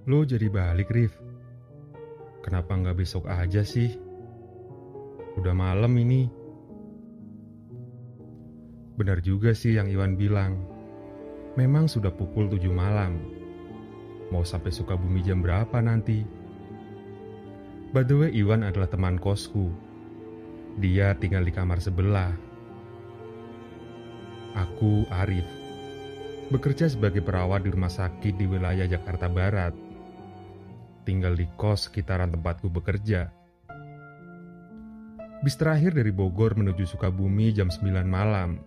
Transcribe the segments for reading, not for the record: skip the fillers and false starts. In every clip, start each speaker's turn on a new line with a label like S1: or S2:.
S1: Lo jadi balik, Rif. Kenapa nggak besok aja sih? Udah malam ini. Benar juga sih yang Iwan bilang. Memang sudah pukul 7 malam. Mau sampai Sukabumi jam berapa nanti? By the way, Iwan adalah teman kosku. Dia tinggal di kamar sebelah. Aku, Arif, bekerja sebagai perawat di rumah sakit di wilayah Jakarta Barat. Tinggal di kos sekitaran tempatku bekerja. Bis terakhir dari Bogor menuju Sukabumi jam 9 malam.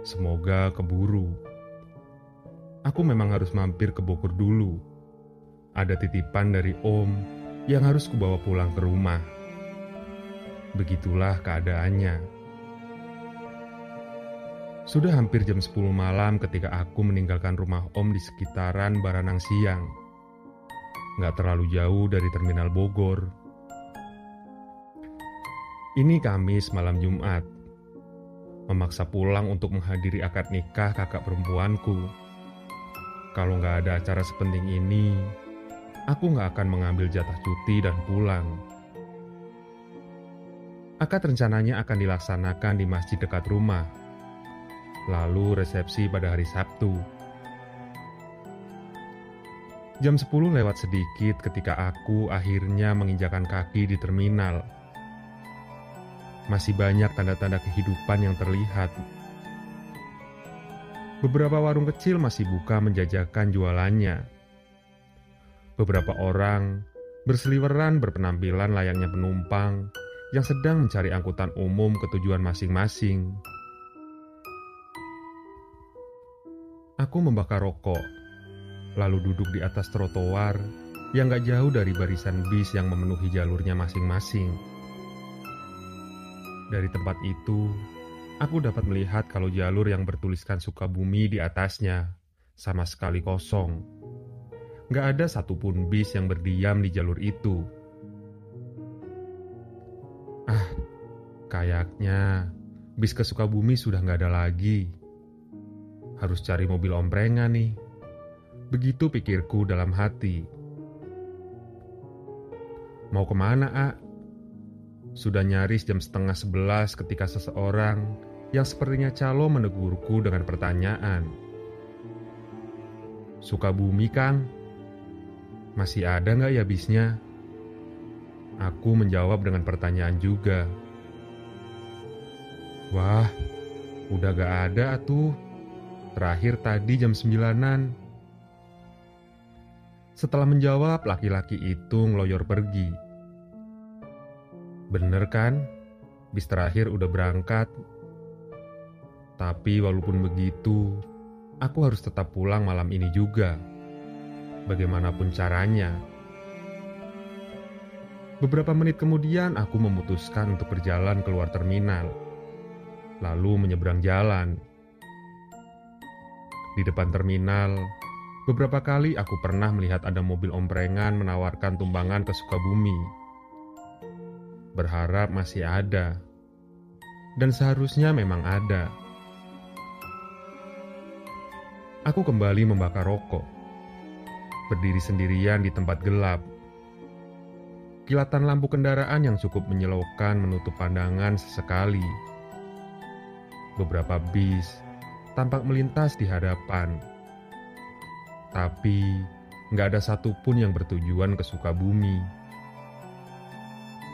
S1: Semoga keburu. Aku memang harus mampir ke Bogor dulu. Ada titipan dari Om yang harus kubawa pulang ke rumah. Begitulah keadaannya. Sudah hampir jam 10 malam ketika aku meninggalkan rumah Om di sekitaran Baranang Siang. Nggak terlalu jauh dari terminal Bogor. Ini Kamis malam Jumat. Memaksa pulang untuk menghadiri akad nikah kakak perempuanku. Kalau nggak ada acara sepenting ini, aku nggak akan mengambil jatah cuti dan pulang. Akad rencananya akan dilaksanakan di masjid dekat rumah. Lalu resepsi pada hari Sabtu. Jam 10 lewat sedikit ketika aku akhirnya menginjakan kaki di terminal. Masih banyak tanda-tanda kehidupan yang terlihat. Beberapa warung kecil masih buka menjajakan jualannya. Beberapa orang berseliweran berpenampilan layaknya penumpang yang sedang mencari angkutan umum ke tujuan masing-masing. Aku membakar rokok, lalu duduk di atas trotoar yang gak jauh dari barisan bis yang memenuhi jalurnya masing-masing. Dari tempat itu, aku dapat melihat kalau jalur yang bertuliskan Sukabumi di atasnya sama sekali kosong. Gak ada satupun bis yang berdiam di jalur itu. Kayaknya bis ke Sukabumi sudah gak ada lagi. Harus cari mobil omprengan nih. Begitu pikirku dalam hati. Mau kemana, A? Sudah nyaris jam 10:30 ketika seseorang yang sepertinya calo menegurku dengan pertanyaan. Sukabumi kan? Masih ada nggak ya bisnya? Aku menjawab dengan pertanyaan juga. Wah, udah gak ada atuh. Terakhir tadi jam 9-an. Setelah menjawab, laki-laki itu ngeloyor pergi. Bener kan? Bis terakhir udah berangkat. Tapi walaupun begitu, aku harus tetap pulang malam ini juga. Bagaimanapun caranya. Beberapa menit kemudian aku memutuskan untuk berjalan keluar terminal. Lalu menyeberang jalan. Di depan terminal, beberapa kali aku pernah melihat ada mobil omprengan menawarkan tumbangan ke Sukabumi. Berharap masih ada. Dan seharusnya memang ada. Aku kembali membakar rokok. Berdiri sendirian di tempat gelap. Kilatan lampu kendaraan yang cukup menyilaukan menutup pandangan sesekali. Beberapa bis tampak melintas di hadapan. Tapi nggak ada satupun yang bertujuan ke Sukabumi.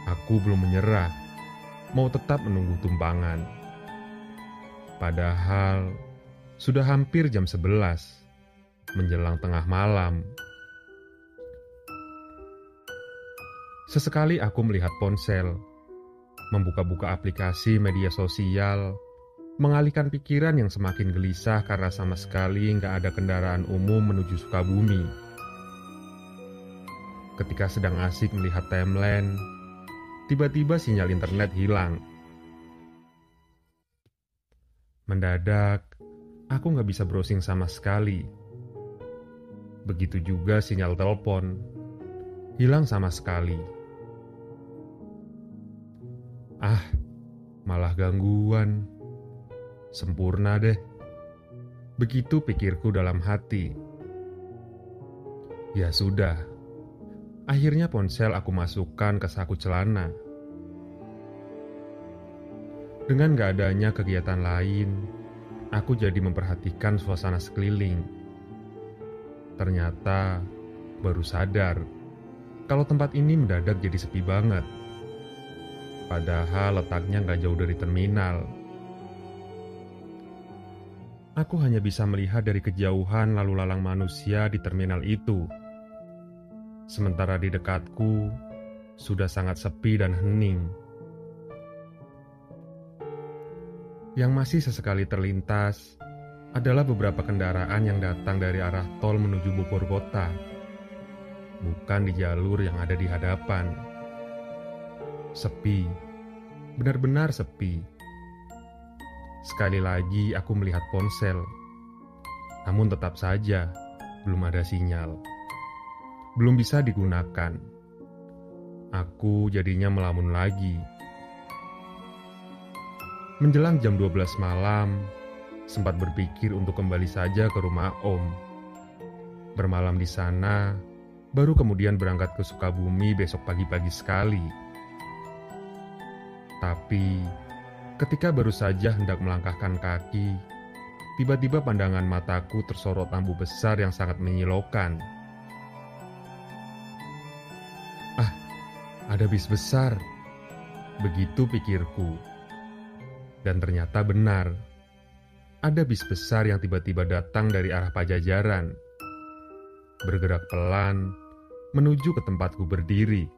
S1: Aku belum menyerah, mau tetap menunggu tumpangan. Padahal sudah hampir jam 11, menjelang tengah malam. Sesekali aku melihat ponsel, membuka-buka aplikasi media sosial, mengalihkan pikiran yang semakin gelisah karena sama sekali nggak ada kendaraan umum menuju Sukabumi. Ketika sedang asik melihat timeline, tiba-tiba sinyal internet hilang. Mendadak, aku nggak bisa browsing sama sekali. Begitu juga sinyal telepon, hilang sama sekali. Malah gangguan. Sempurna deh. Begitu pikirku dalam hati. Ya sudah, akhirnya ponsel aku masukkan ke saku celana. Dengan gak adanya kegiatan lain, aku jadi memperhatikan suasana sekeliling. Ternyata baru sadar kalau tempat ini mendadak jadi sepi banget. Padahal letaknya gak jauh dari terminal. Aku hanya bisa melihat dari kejauhan lalu lalang manusia di terminal itu. Sementara di dekatku sudah sangat sepi dan hening. Yang masih sesekali terlintas adalah beberapa kendaraan yang datang dari arah tol menuju Bogor kota, bukan di jalur yang ada di hadapan. Sepi, benar-benar sepi. Sekali lagi aku melihat ponsel, namun tetap saja belum ada sinyal. Belum bisa digunakan. Aku jadinya melamun lagi. Menjelang jam 12 malam, sempat berpikir untuk kembali saja ke rumah Om. Bermalam di sana, baru kemudian berangkat ke Sukabumi besok pagi-pagi sekali. Tapi, ketika baru saja hendak melangkahkan kaki, tiba-tiba pandangan mataku tersorot lampu besar yang sangat menyilaukan. Ah, ada bis besar. Begitu pikirku. Dan ternyata benar. Ada bis besar yang tiba-tiba datang dari arah Pajajaran. Bergerak pelan menuju ke tempatku berdiri.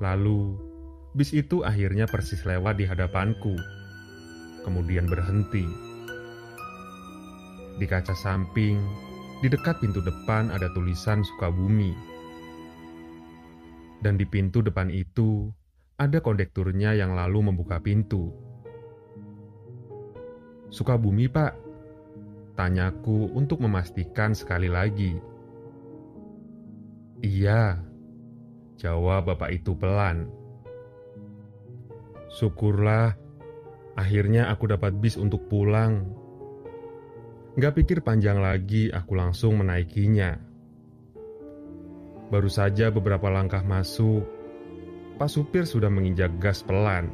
S1: Lalu, bis itu akhirnya persis lewat di hadapanku. Kemudian berhenti. Di kaca samping, di dekat pintu depan ada tulisan Sukabumi. Dan di pintu depan itu, ada kondekturnya yang lalu membuka pintu. "Sukabumi, Pak?" tanyaku untuk memastikan sekali lagi. "Iya," jawab bapak itu pelan. Syukurlah, akhirnya aku dapat bis untuk pulang. Gak pikir panjang lagi, aku langsung menaikinya. Baru saja beberapa langkah masuk, Pak supir sudah menginjak gas pelan.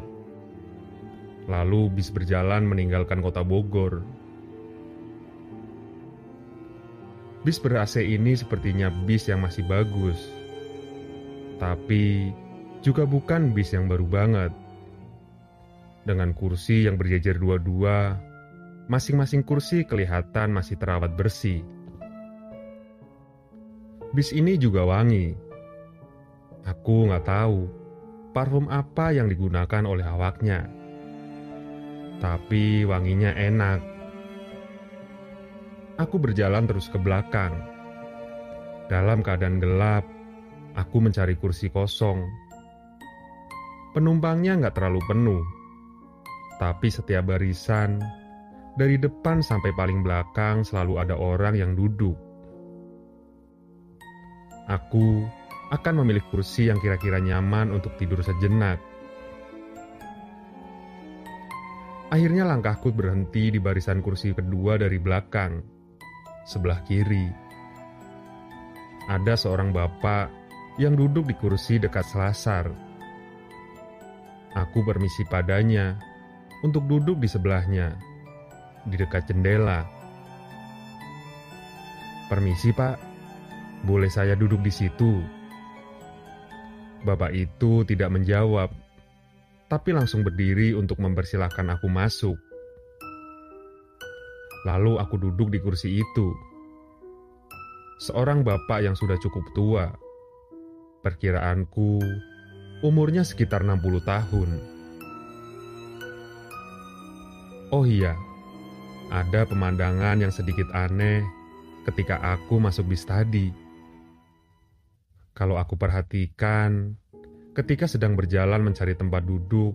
S1: Lalu bis berjalan meninggalkan kota Bogor. Bis ber-AC ini sepertinya bis yang masih bagus. Tapi juga bukan bis yang baru banget. Dengan kursi yang berjejer dua-dua, masing-masing kursi kelihatan masih terawat bersih. Bis ini juga wangi. Aku nggak tahu parfum apa yang digunakan oleh awaknya. Tapi wanginya enak. Aku berjalan terus ke belakang. Dalam keadaan gelap, aku mencari kursi kosong. Penumpangnya nggak terlalu penuh. Tapi setiap barisan, dari depan sampai paling belakang selalu ada orang yang duduk. Aku akan memilih kursi yang kira-kira nyaman untuk tidur sejenak. Akhirnya langkahku berhenti di barisan kursi kedua dari belakang, sebelah kiri. Ada seorang bapak yang duduk di kursi dekat selasar. Aku permisi padanya untuk duduk di sebelahnya, di dekat jendela. "Permisi, Pak. Boleh saya duduk di situ?" Bapak itu tidak menjawab, tapi langsung berdiri untuk mempersilahkan aku masuk. Lalu aku duduk di kursi itu. Seorang bapak yang sudah cukup tua. Perkiraanku, umurnya sekitar 60 tahun. Oh iya, ada pemandangan yang sedikit aneh ketika aku masuk bis tadi. Kalau aku perhatikan, ketika sedang berjalan mencari tempat duduk,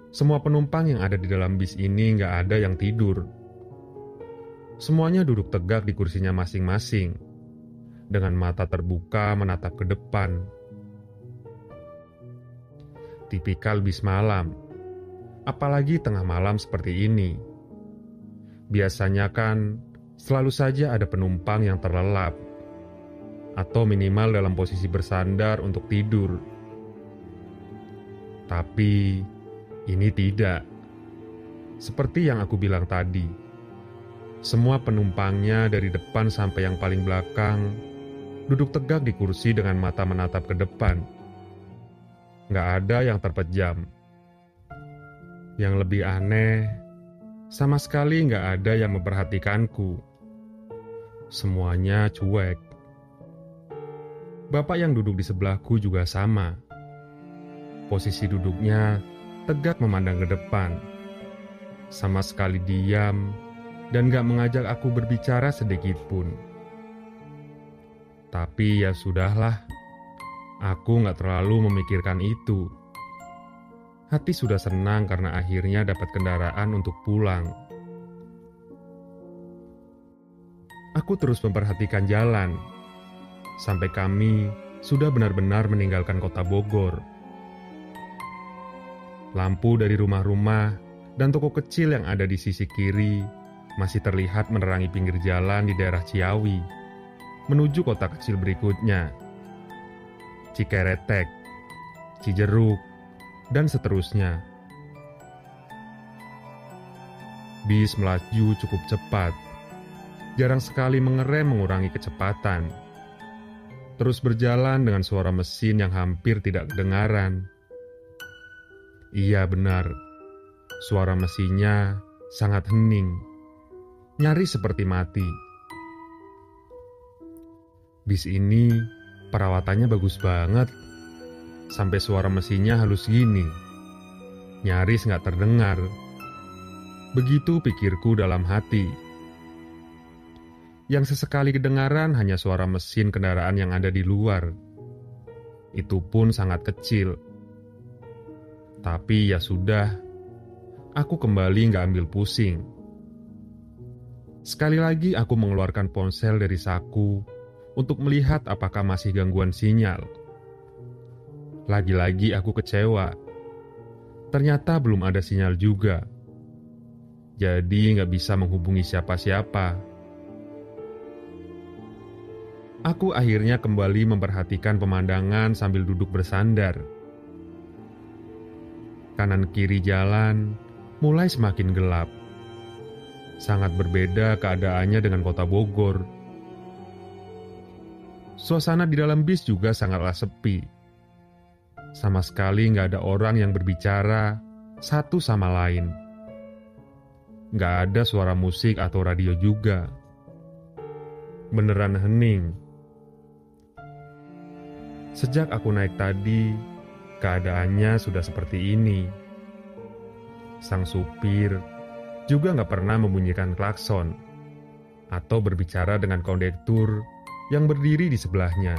S1: semua penumpang yang ada di dalam bis ini nggak ada yang tidur. Semuanya duduk tegak di kursinya masing-masing, dengan mata terbuka menatap ke depan. Tipikal bis malam, apalagi tengah malam seperti ini. Biasanya kan Selalu saja ada penumpang yang terlelap, atau minimal dalam posisi bersandar untuk tidur. Tapi ini tidak. Seperti yang aku bilang tadi, semua penumpangnya dari depan sampai yang paling belakang duduk tegak di kursi dengan mata menatap ke depan. Nggak ada yang terpejam. Yang lebih aneh, sama sekali nggak ada yang memperhatikanku. Semuanya cuek. Bapak yang duduk di sebelahku juga sama. Posisi duduknya tegak memandang ke depan. Sama sekali diam dan gak mengajak aku berbicara sedikit pun. Tapi ya sudahlah, aku gak terlalu memikirkan itu. Hati sudah senang karena akhirnya dapat kendaraan untuk pulang. Aku terus memperhatikan jalan, sampai kami sudah benar-benar meninggalkan kota Bogor. Lampu dari rumah-rumah dan toko kecil yang ada di sisi kiri masih terlihat menerangi pinggir jalan di daerah Ciawi, menuju kota kecil berikutnya, Cikeretek, Cijeruk, dan seterusnya. Bis melaju cukup cepat, jarang sekali mengerem mengurangi kecepatan. Terus berjalan dengan suara mesin yang hampir tidak kedengaran. Iya benar, suara mesinnya sangat hening, nyaris seperti mati. Bis ini perawatannya bagus banget, sampai suara mesinnya halus gini, nyaris nggak terdengar. Begitu pikirku dalam hati. Yang sesekali kedengaran hanya suara mesin kendaraan yang ada di luar. Itu pun sangat kecil. Tapi ya sudah, aku kembali nggak ambil pusing. Sekali lagi aku mengeluarkan ponsel dari saku untuk melihat apakah masih gangguan sinyal. Lagi-lagi aku kecewa. Ternyata belum ada sinyal juga. Jadi nggak bisa menghubungi siapa-siapa. Aku akhirnya kembali memperhatikan pemandangan sambil duduk bersandar. Kanan kiri jalan mulai semakin gelap. Sangat berbeda keadaannya dengan kota Bogor. Suasana di dalam bis juga sangatlah sepi. Sama sekali nggak ada orang yang berbicara satu sama lain. Nggak ada suara musik atau radio juga. Beneran hening. Sejak aku naik tadi, keadaannya sudah seperti ini. Sang supir juga nggak pernah membunyikan klakson atau berbicara dengan kondektur yang berdiri di sebelahnya.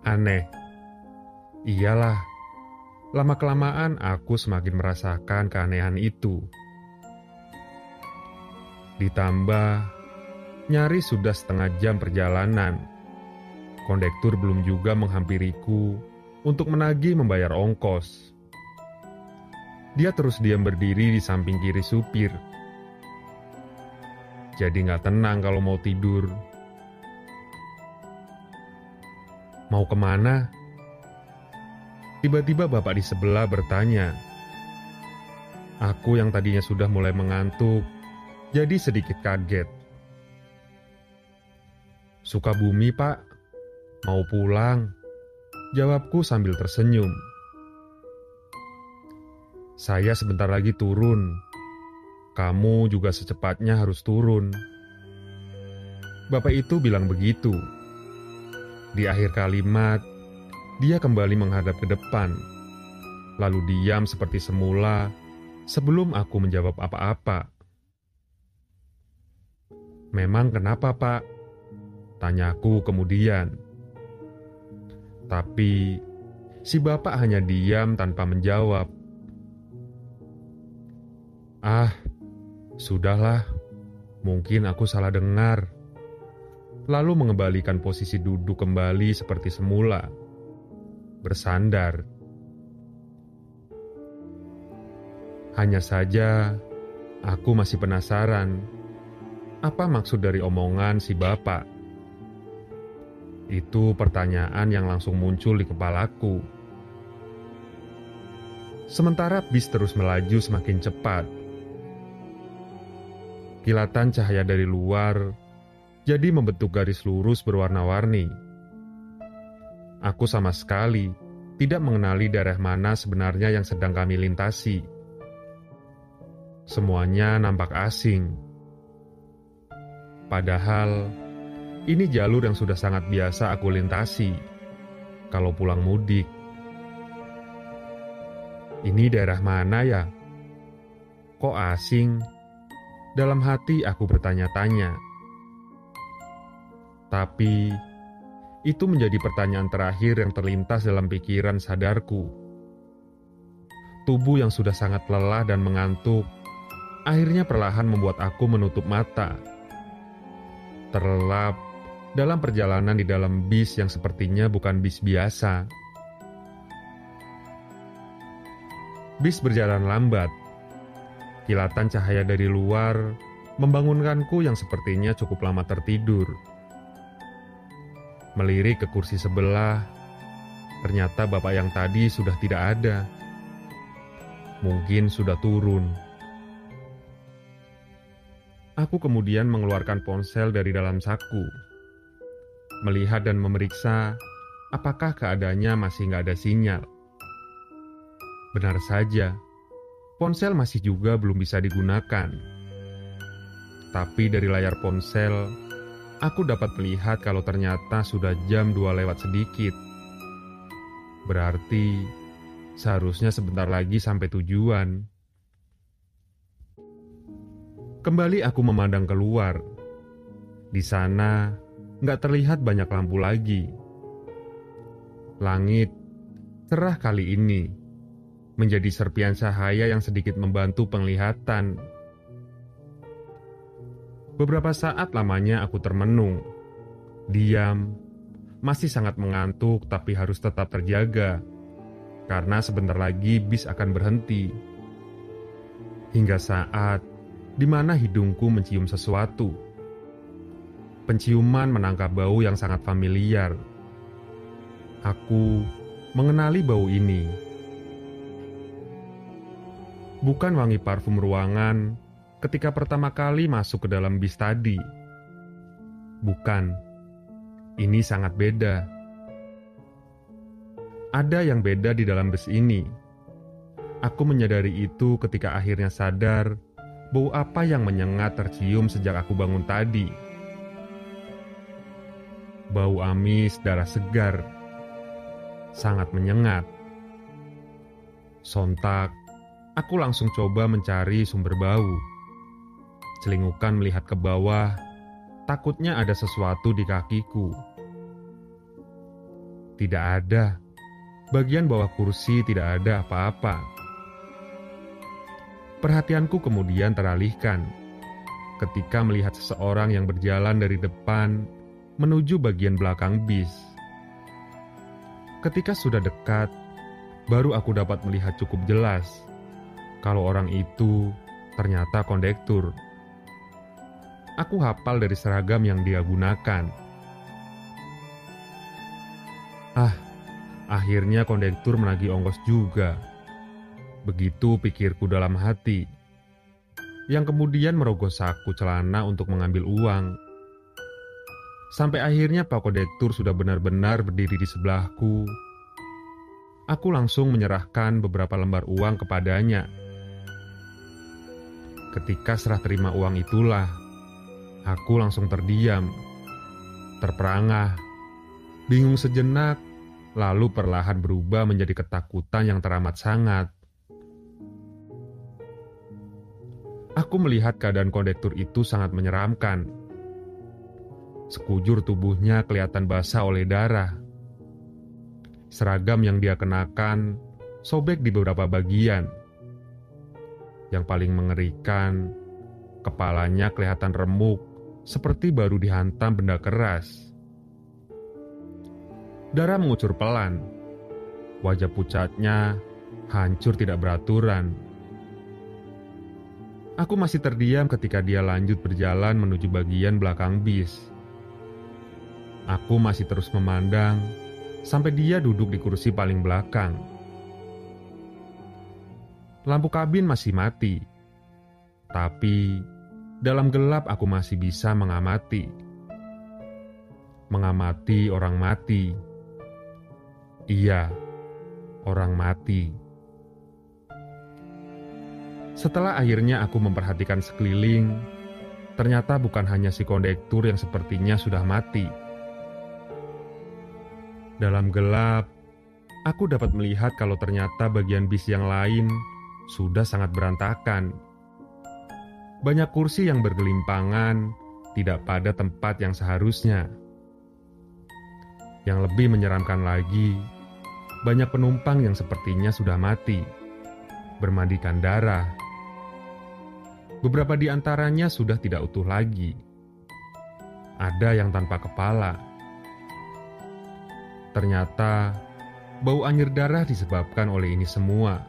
S1: Aneh. Iyalah, lama-kelamaan aku semakin merasakan keanehan itu. Ditambah, nyaris sudah setengah jam perjalanan. Kondektur belum juga menghampiriku untuk menagih membayar ongkos. Dia terus diam berdiri di samping kiri supir. Jadi nggak tenang kalau mau tidur. Mau kemana? Tiba-tiba bapak di sebelah bertanya. Aku yang tadinya sudah mulai mengantuk, jadi sedikit kaget. Sukabumi, Pak. Mau pulang, jawabku sambil tersenyum. Saya sebentar lagi turun. Kamu juga secepatnya harus turun. Bapak itu bilang begitu. Di akhir kalimat, dia kembali menghadap ke depan, lalu diam seperti semula sebelum aku menjawab apa-apa. Memang kenapa, Pak? Tanyaku kemudian. Tapi si bapak hanya diam tanpa menjawab. Ah, sudahlah, mungkin aku salah dengar. Lalu mengembalikan posisi duduk kembali seperti semula, bersandar. Hanya saja, aku masih penasaran Apa maksud dari omongan si bapak? Itu pertanyaan yang langsung muncul di kepalaku. Sementara bis terus melaju semakin cepat. Kilatan cahaya dari luar jadi membentuk garis lurus berwarna-warni. Aku sama sekali tidak mengenali daerah mana sebenarnya yang sedang kami lintasi. Semuanya nampak asing. Padahal, ini jalur yang sudah sangat biasa aku lintasi kalau pulang mudik. Ini daerah mana ya? Kok asing? Dalam hati aku bertanya-tanya. Tapi, itu menjadi pertanyaan terakhir yang terlintas dalam pikiran sadarku. Tubuh yang sudah sangat lelah dan mengantuk, akhirnya perlahan membuat aku menutup mata. Terlelap dalam perjalanan di dalam bis yang sepertinya bukan bis biasa. Bis berjalan lambat. Kilatan cahaya dari luar membangunkanku yang sepertinya cukup lama tertidur. Melirik ke kursi sebelah, ternyata bapak yang tadi sudah tidak ada. Mungkin sudah turun. Aku kemudian mengeluarkan ponsel dari dalam saku, melihat dan memeriksa apakah keadaannya masih nggak ada sinyal. Benar saja, ponsel masih juga belum bisa digunakan. Tapi dari layar ponsel, aku dapat melihat kalau ternyata sudah jam 2 lewat sedikit. Berarti seharusnya sebentar lagi sampai tujuan. Kembali aku memandang keluar. Di sana nggak terlihat banyak lampu lagi. Langit cerah kali ini menjadi serpian cahaya yang sedikit membantu penglihatan. Beberapa saat lamanya aku termenung, diam, masih sangat mengantuk tapi harus tetap terjaga, karena sebentar lagi bis akan berhenti. Hingga saat di mana hidungku mencium sesuatu. Penciuman menangkap bau yang sangat familiar. Aku mengenali bau ini. Bukan wangi parfum ruangan ketika pertama kali masuk ke dalam bis tadi. Bukan. Ini sangat beda. Ada yang beda di dalam bus ini. Aku menyadari itu ketika akhirnya sadar bau apa yang menyengat tercium sejak aku bangun tadi. Bau amis darah segar. Sangat menyengat. Sontak, aku langsung coba mencari sumber bau. Celingukan melihat ke bawah, takutnya ada sesuatu di kakiku. Tidak ada. Bagian bawah kursi tidak ada apa-apa. Perhatianku kemudian teralihkan ketika melihat seseorang yang berjalan dari depan menuju bagian belakang bis. Ketika sudah dekat, baru aku dapat melihat cukup jelas kalau orang itu ternyata kondektur. Aku hafal dari seragam yang dia gunakan. Akhirnya kondektur menagih ongkos juga. Begitu pikirku dalam hati, yang kemudian merogoh saku celana untuk mengambil uang. Sampai akhirnya Pak Kondektur sudah benar-benar berdiri di sebelahku. Aku langsung menyerahkan beberapa lembar uang kepadanya. Ketika serah terima uang itulah, aku langsung terdiam, terperangah, bingung sejenak, lalu perlahan berubah menjadi ketakutan yang teramat sangat. Aku melihat keadaan kondektur itu sangat menyeramkan. Sekujur tubuhnya kelihatan basah oleh darah. Seragam yang dia kenakan sobek di beberapa bagian. Yang paling mengerikan, kepalanya kelihatan remuk, seperti baru dihantam benda keras. Darah mengucur pelan. Wajah pucatnya hancur tidak beraturan. Aku masih terdiam ketika dia lanjut berjalan menuju bagian belakang bis. Aku masih terus memandang sampai dia duduk di kursi paling belakang. Lampu kabin masih mati, tapi dalam gelap aku masih bisa mengamati. Mengamati orang mati. Iya, orang mati. Setelah akhirnya aku memperhatikan sekeliling, ternyata bukan hanya si kondektur yang sepertinya sudah mati. Dalam gelap, aku dapat melihat kalau ternyata bagian bis yang lain sudah sangat berantakan. Banyak kursi yang bergelimpangan, tidak pada tempat yang seharusnya. Yang lebih menyeramkan lagi, banyak penumpang yang sepertinya sudah mati, bermandikan darah. Beberapa di antaranya sudah tidak utuh lagi. Ada yang tanpa kepala. Ternyata, bau anyir darah disebabkan oleh ini semua.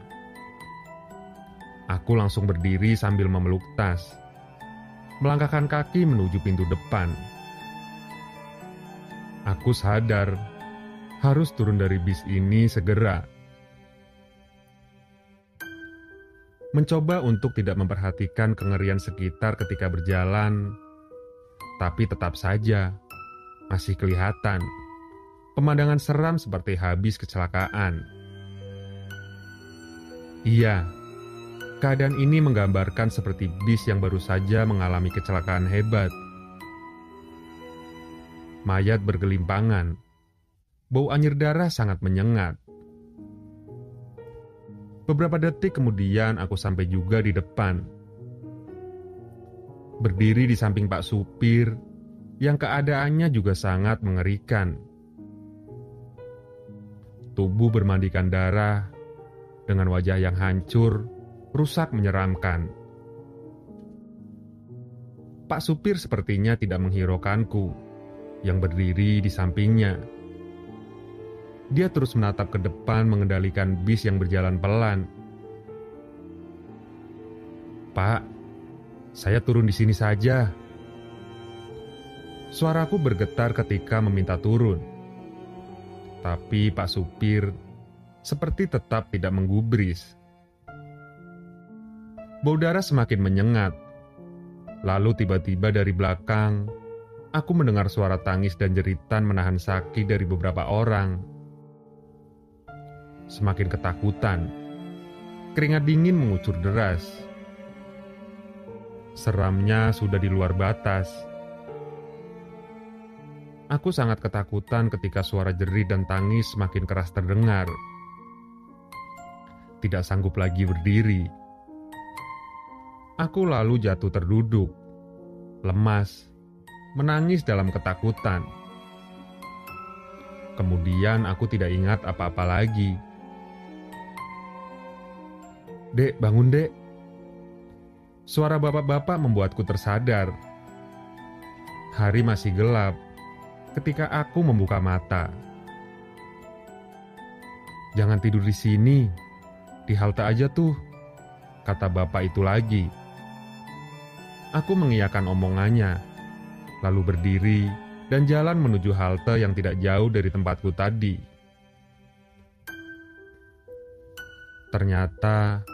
S1: Aku langsung berdiri sambil memeluk tas, melangkahkan kaki menuju pintu depan. Aku sadar harus turun dari bis ini segera. Mencoba untuk tidak memperhatikan kengerian sekitar ketika berjalan, tapi tetap saja masih kelihatan pemandangan seram seperti habis kecelakaan. Iya, keadaan ini menggambarkan seperti bis yang baru saja mengalami kecelakaan hebat. Mayat bergelimpangan, bau anyir darah sangat menyengat. Beberapa detik kemudian aku sampai juga di depan. Berdiri di samping Pak Supir yang keadaannya juga sangat mengerikan. Tubuh bermandikan darah dengan wajah yang hancur, rusak menyeramkan. Pak Supir sepertinya tidak menghiraukanku yang berdiri di sampingnya. Dia terus menatap ke depan mengendalikan bis yang berjalan pelan. "Pak, saya turun di sini saja." Suaraku bergetar ketika meminta turun. Tapi Pak Supir seperti tetap tidak menggubris. Bau darah semakin menyengat. Lalu tiba-tiba dari belakang, aku mendengar suara tangis dan jeritan menahan sakit dari beberapa orang. Semakin ketakutan, keringat dingin mengucur deras. Seramnya sudah di luar batas. Aku sangat ketakutan ketika suara jerit dan tangis semakin keras terdengar. Tidak sanggup lagi berdiri. Aku lalu jatuh terduduk, lemas, menangis dalam ketakutan. Kemudian aku tidak ingat apa-apa lagi. "Dek, bangun dek." Suara bapak-bapak membuatku tersadar. Hari masih gelap ketika aku membuka mata. "Jangan tidur di sini, di halte aja tuh," kata bapak itu lagi. Aku mengiyakan omongannya, lalu berdiri dan jalan menuju halte yang tidak jauh dari tempatku tadi. Ternyata,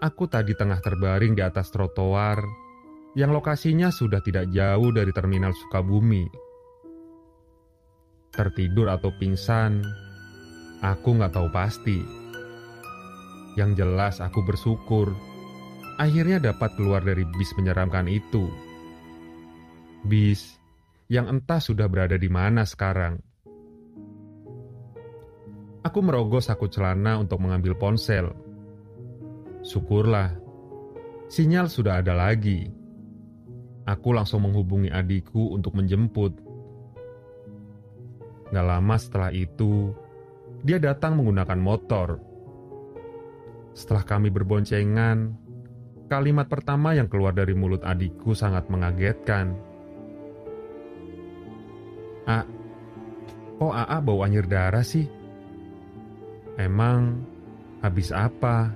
S1: aku tadi tengah terbaring di atas trotoar yang lokasinya sudah tidak jauh dari terminal Sukabumi. Tertidur atau pingsan, aku nggak tahu pasti. Yang jelas aku bersyukur akhirnya dapat keluar dari bis menyeramkan itu. Bis yang entah sudah berada di mana sekarang. Aku merogoh saku celana untuk mengambil ponsel. Syukurlah, sinyal sudah ada lagi. Aku langsung menghubungi adikku untuk menjemput. Gak lama setelah itu, dia datang menggunakan motor. Setelah kami berboncengan, kalimat pertama yang keluar dari mulut adikku sangat mengagetkan. Kok AA bau anyir darah sih? Emang habis apa?"